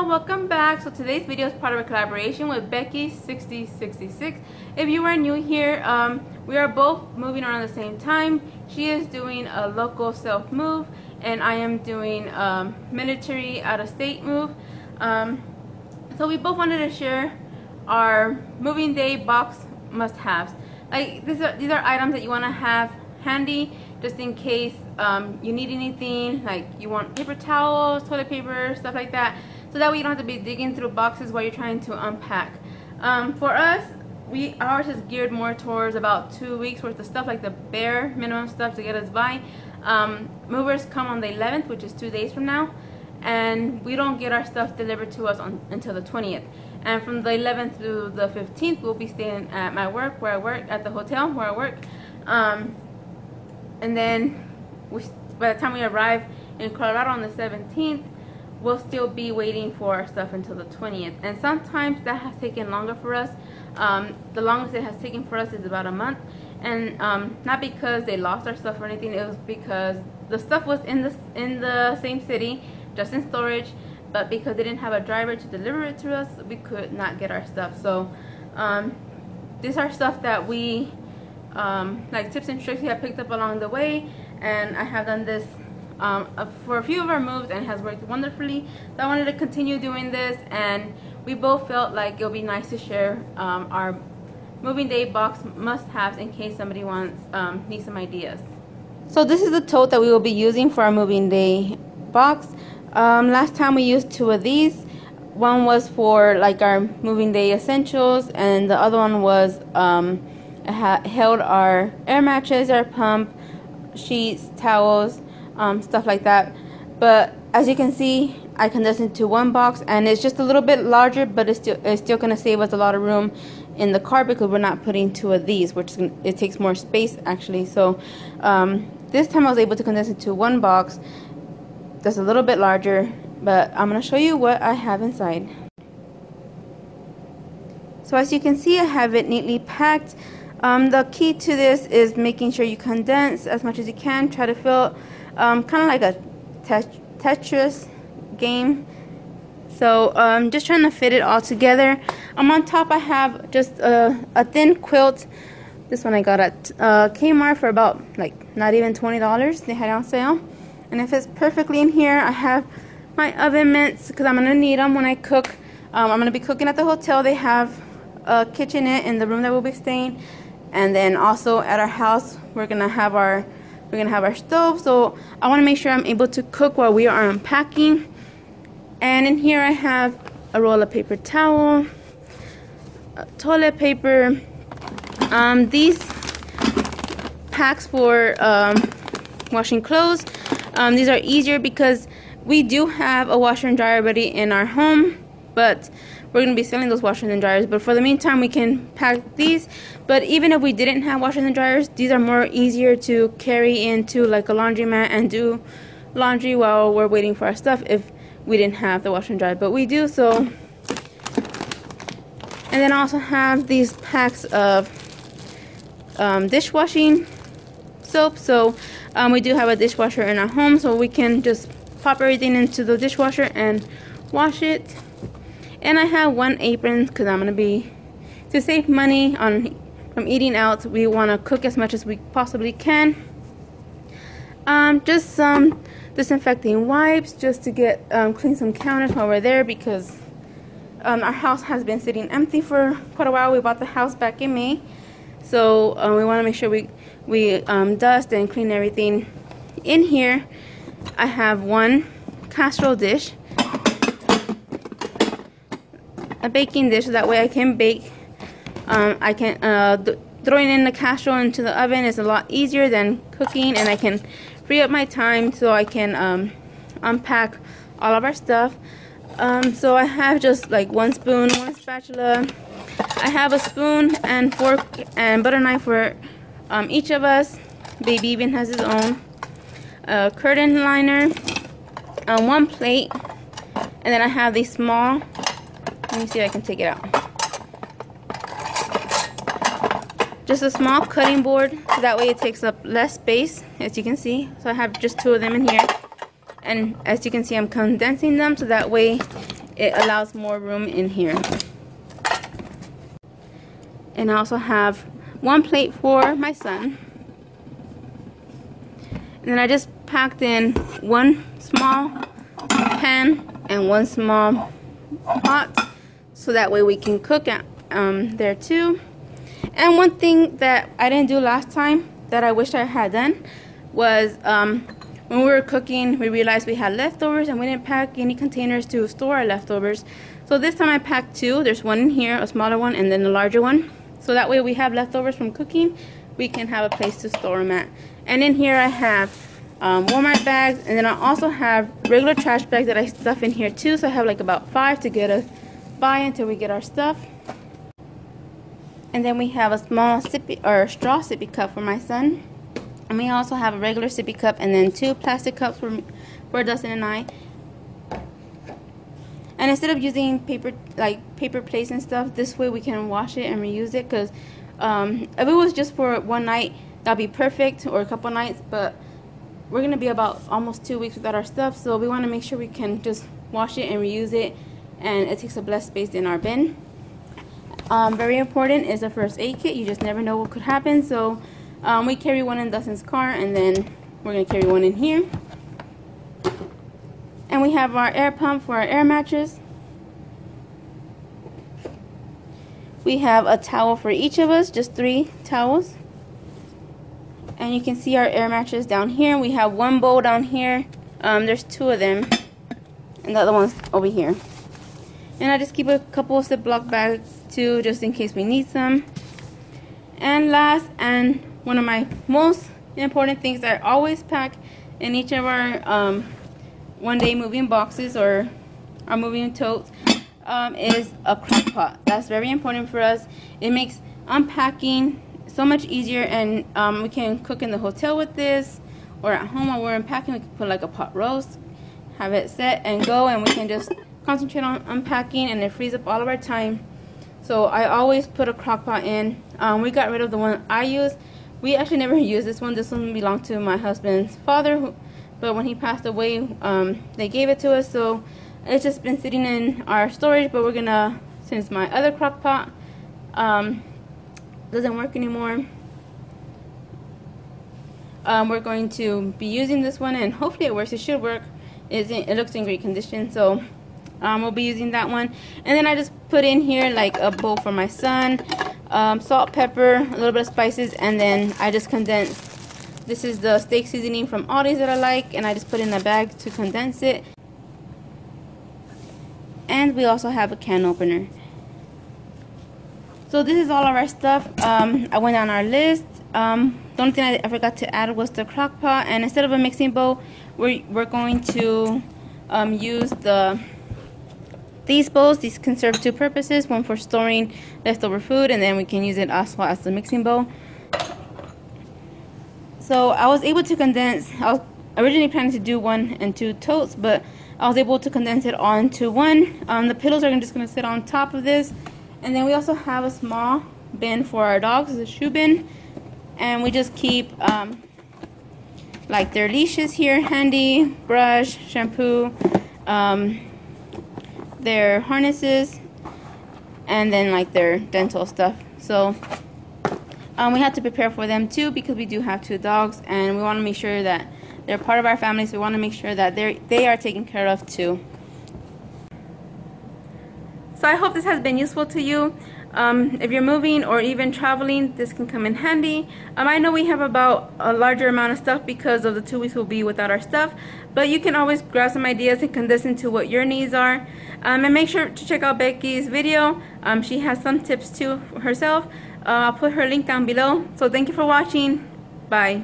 welcome back. So today's video is part of a collaboration with Becky6066. If you are new here, we are both moving around the same time. She is doing a local self move and I am doing military out-of-state move. So we both wanted to share our moving day box must-haves. Like these are items that you want to have handy just in case you need anything, like you want paper towels, toilet paper, stuff like that, so that way you don't have to be digging through boxes while you're trying to unpack. For us, ours is geared more towards about 2 weeks worth of stuff, like the bare minimum stuff to get us by. Movers come on the 11th, which is 2 days from now, and we don't get our stuff delivered to us until the 20th. And from the 11th to the 15th, we'll be staying at my work, where I work, at the hotel where I work. And then by the time we arrive in Colorado on the 17th, we'll still be waiting for our stuff until the 20th. And sometimes that has taken longer for us. The longest it has taken for us is about a month. And not because they lost our stuff or anything, it was because the stuff was in the same city, just in storage, but because they didn't have a driver to deliver it to us, we could not get our stuff. So these are stuff that we like tips and tricks we have picked up along the way, and I have done this for a few of our moves and it has worked wonderfully. So I wanted to continue doing this, and we both felt like it would be nice to share our moving day box must-haves in case somebody needs some ideas. So this is the tote that we will be using for our moving day box. Last time we used 2 of these. One was for like our moving day essentials, and the other one was held our air mattress, our pump, sheets, towels, stuff like that. But as you can see, I condensed into one box, and it's just a little bit larger, but it's still going to save us a lot of room in the car because we're not putting 2 of these, it takes more space actually. So this time I was able to condense into one box that's a little bit larger, but I'm going to show you what I have inside. So as you can see, I have it neatly packed. The key to this is making sure you condense as much as you can. Try to fill kind of like a Tetris game. So just trying to fit it all together. On top I have just a thin quilt. This one I got at Kmart for about like not even $20. They had it on sale. And it fits perfectly in here. I have my oven mitts because I'm going to need them when I cook. I'm going to be cooking at the hotel. They have a kitchenette in the room that we'll be staying. And then also at our house, we're gonna have our stove. So I want to make sure I'm able to cook while we are unpacking. And in here I have a roll of paper towel, toilet paper. These packs for washing clothes. These are easier because we do have a washer and dryer already in our home, but we're going to be selling those washers and dryers. But for the meantime, we can pack these. But even if we didn't have washers and dryers, these are more easier to carry into like a laundromat and do laundry while we're waiting for our stuff if we didn't have the washer and dryer. But we do, so. And then I also have these packs of dishwashing soap. So we do have a dishwasher in our home, so we can just pop everything into the dishwasher and wash it. And I have 1 apron because I'm going to save money from eating out. We want to cook as much as we possibly can. Just some disinfecting wipes just to get clean some counters while we're there, because our house has been sitting empty for quite a while. We bought the house back in May, so we want to make sure we dust and clean everything. In here I have 1 casserole dish, a baking dish, so that way I can bake. I can throwing in the casserole into the oven is a lot easier than cooking, and I can free up my time so I can unpack all of our stuff. So I have just like 1 spoon, 1 spatula. I have a spoon and fork and butter knife for each of us. Baby even has his own. A curtain liner, 1 plate, and then I have these small. Let me see if I can take it out. Just a small cutting board, so that way it takes up less space, as you can see. So I have just 2 of them in here. And as you can see, I'm condensing them, so that way it allows more room in here. And I also have one plate for my son. And then I just packed in one small pan and one small pot, so that way we can cook at, there too. And one thing that I didn't do last time that I wish I had done was when we were cooking, we realized we had leftovers and we didn't pack any containers to store our leftovers. So this time I packed two. There's one in here, a smaller one, and then a larger one. So that way we have leftovers from cooking, we can have a place to store them at. And in here I have Walmart bags, and then I also have regular trash bags that I stuff in here too. So I have like about 5 to get us by until we get our stuff. And then we have a small sippy or straw sippy cup for my son. And we also have a regular sippy cup, and then 2 plastic cups for Dustin and I. And instead of using paper plates and stuff, this way we can wash it and reuse it. Because if it was just for one night, that'd be perfect, or a couple nights. But we're gonna be about almost 2 weeks without our stuff, so we want to make sure we can just wash it and reuse it, and it takes up less space in our bin. Very important is a first aid kit. You just never know what could happen. So we carry one in Dustin's car, and then we're gonna carry one in here. And we have our air pump for our air mattress. We have a towel for each of us, just 3 towels. And you can see our air mattress down here. We have one bowl down here. There's 2 of them, and the other one's over here. And I just keep a couple of Ziploc bags too, just in case we need some. And last, and one of my most important things that I always pack in each of our one-day moving boxes or our moving totes is a crock pot. That's very important for us. It makes unpacking so much easier, and we can cook in the hotel with this, or at home while we're unpacking. We can put like a pot roast, have it set and go, and we can just concentrate on unpacking, and it frees up all of our time. So I always put a crock pot in. We got rid of the one I use. We actually never used this one. This one belonged to my husband's father, but when he passed away, they gave it to us. So it's just been sitting in our storage, but we're gonna, since my other crock pot doesn't work anymore, we're going to be using this one, and hopefully it works. It should work. It looks in great condition, so we'll be using that one. And then I just put in here like a bowl for my son, salt, pepper, a little bit of spices, and then I just condense. This is the steak seasoning from Aldi's that I like, and I just put in a bag to condense it. And we also have a can opener. So this is all of our stuff. I went on our list. The only thing I forgot to add was the crock pot, and instead of a mixing bowl, we're going to use these bowls. These can serve 2 purposes: one for storing leftover food, and then we can use it also as the mixing bowl. So I was able to condense. I was originally planning to do 1 and 2 totes, but I was able to condense it all into one. The pillows are just going to sit on top of this. And then we also have a small bin for our dogs, a shoe bin. And we just keep like their leashes here handy, brush, shampoo, their harnesses, and then like their dental stuff. So we have to prepare for them too, because we do have 2 dogs, and we want to make sure that they're part of our family. So we want to make sure that they are taken care of too. So I hope this has been useful to you. If you're moving or even traveling, this can come in handy. I know we have about a larger amount of stuff because of the 2 weeks we'll be without our stuff, but you can always grab some ideas and condense into what your needs are. And make sure to check out Becky's video. She has some tips too herself. I'll put her link down below. So thank you for watching. Bye.